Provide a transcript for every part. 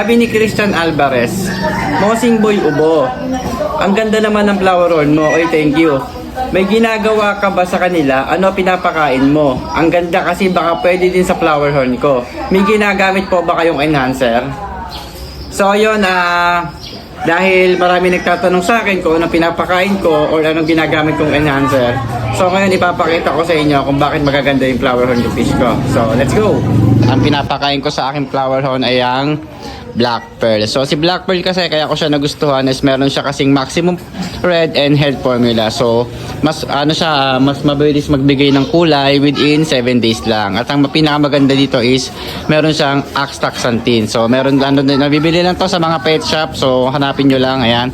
Sabi ni Christian Alvarez, Mosing Boy Ubo, ang ganda naman ng flower horn mo. Oy, thank you. May ginagawa ka ba sa kanila? Ano pinapakain mo? Ang ganda kasi baka pwede din sa flower horn ko. May ginagamit po ba kayong enhancer? So yun, dahil marami nagtatanong sa akin kung anong pinapakain ko or anong ginagamit kong enhancer. So ngayon ipapakita ko sa inyo kung bakit magaganda yung flower horn ng fish ko. So let's go! Ang pinapakain ko sa aking flower horn ay ang Black Pearl. So si Black Pearl kasi kaya ko siya nagustuhan is meron siya kasing maximum red and health formula. So mas mas mabilis magbigay ng kulay within 7 days lang. At ang pinakamaganda dito is meron siyang astaxanthin. So meron nabibili lang to sa mga pet shop. So hanapin nyo lang, ayan.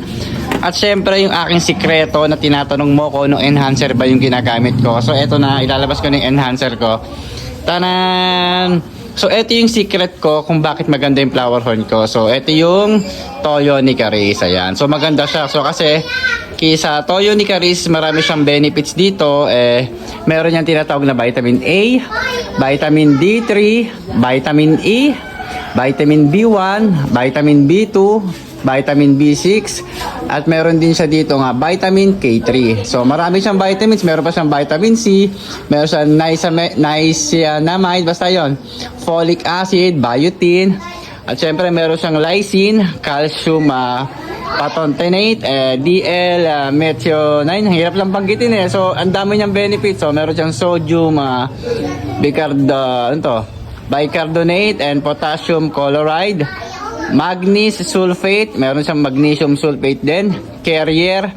At syempre yung aking sikreto na tinatanong mo ko no enhancer ba yung ginagamit ko. So eto na, ilalabas ko ng enhancer ko. Tanan! So, ito yung secret ko kung bakit maganda yung flower horn ko. So, ito yung Toyo ni Charis. Ayan. So, maganda siya. So, kasi kisa Toyo ni Charis, marami siyang benefits dito. Meron niyang tinatawag na vitamin A, vitamin D3, vitamin E, vitamin B1, vitamin B2, vitamin B6, at meron din siya dito nga vitamin K3. So marami siyang vitamins, meron pa siyang vitamin C, meron siyang niacinamide, basta yon, folic acid, biotin, at syempre meron siyang lysine, calcium patontenate, DL, methionine, hirap lang banggitin So ang dami niyang benefits. So meron siyang sodium, bicarbonate and potassium chloride, magnesium sulfate, meron siyang magnesium sulfate din, carrier,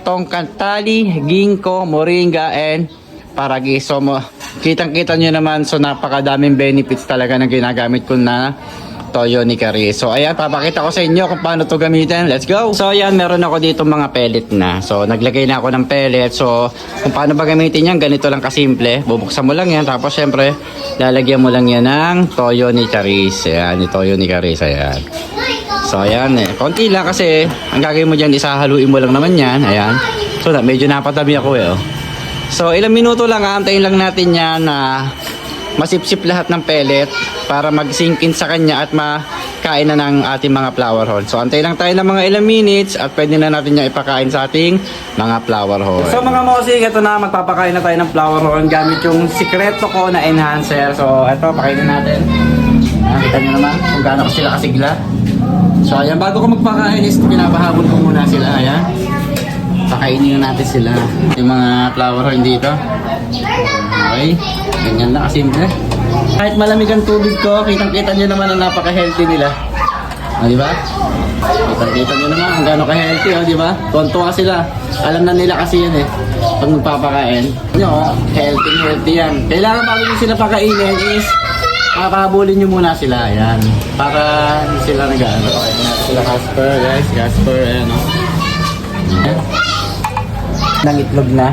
tongkantali, ginkgo, moringa, and paragis. So kitang-kita nyo naman, so napakadaming benefits talaga na ginagamit ko na Toyo ni Charis. So ayan, papakita ko sa inyo kung paano to gamitin. Let's go! So ayan, meron ako dito mga pellet na. So naglagay na ako ng pellet. So kung paano ba gamitin yan, ganito lang kasimple. Bubuksan mo lang yan, tapos syempre lalagyan mo lang yan ng Toyo ni Charis. Ayan, yung Toyo ni Charis. Ayan. So ayan, konti lang kasi ang gagawin mo dyan, isahaluin mo lang naman yan. Ayan. So medyo napatabi ako So ilang minuto lang, aantayin lang natin yan na masipsip lahat ng pellet para mag-sink in sa kanya at makain na ng ating mga flower horn. So antay lang tayo ng mga ilang minutes at pwede na natin yung ipakain sa ating mga flower horn. So mga mosing, ito na, magpapakain na tayo ng flower horn gamit yung sikreto ko na enhancer. So ito, pakainin natin. Nakita nyo naman kung gaano ko sila kasigla. So ayan, bago ko magpakain is pinapahabol ko muna sila. Ayan, pakainin na natin sila yung mga flower horn dito. Okay, ganyan lang kasimple. Kahit malamig ang tubig ko, kitang-kita nyo naman na napaka-healthy nila. Di ba? Kitang-kita nyo naman kung gaano ka-healthy, di ba? Tontuwa sila. Alam na nila kasi yan pag magpapakain. Healthy yan. Kailangan bago nyo sila pakainin is papahabulin nyo muna sila. Ayan. Para hindi sila nag-ano. Pakainin natin sila Casper, guys. Casper, ayan Ayan. Nangitlog na.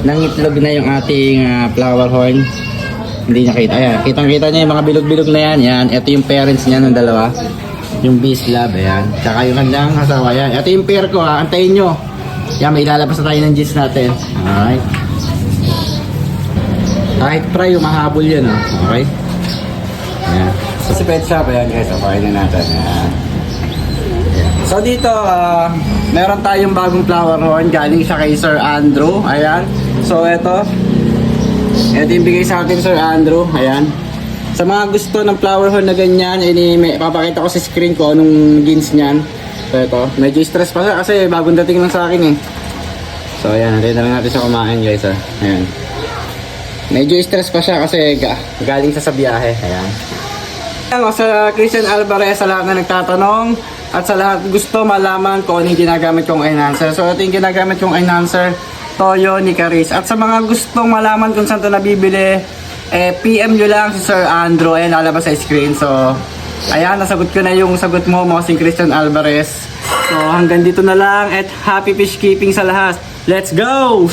Nangitlog na yung ating flower horn. Hindi niya kita. Ayan, kitang-kita niya yung mga bilog-bilog na yan. Yan, ito yung parents niya ng dalawa. Yung beast lab, ayan. Tsaka yung kanyang asawa, yan. Ito yung pair ko, antayin nyo. Yan, may ilalabas na tayo ng jeans natin. Alright. Kahit fry, yung mahabol yan, okay. Ayan. So, sa pet shop, ayan guys, okay na natin. Ayan. So dito, meron tayong bagong flower horn galing siya kay Sir Andrew. Ayan. So ito yung bigay sa atin Sir Andrew. Ayan. Sa mga gusto ng flower horn na ganyan, papakita ko sa screen ko anong jeans niyan. So ito, medyo stress pa siya kasi bagong dating lang sa akin So ayan, natin na lang natin siya kumain guys. Ayan. Medyo stress pa siya kasi galing sa biyahe. Ayan. Sa Christian Alvarez, sa lahat na nagtatanong at sa lahat gusto malaman kung ano yung ginagamit kong enhancer. So ito yung ginagamit kong enhancer, Toyo ni Charis. At sa mga gustong malaman kung saan ito nabibili, PM nyo lang si Sir Andrew. Ayan, lalabas sa screen. So ayan, nasagot ko na yung sagot mo, Mosing Christian Alvarez. So hanggang dito na lang at happy fish keeping sa lahat. Let's go!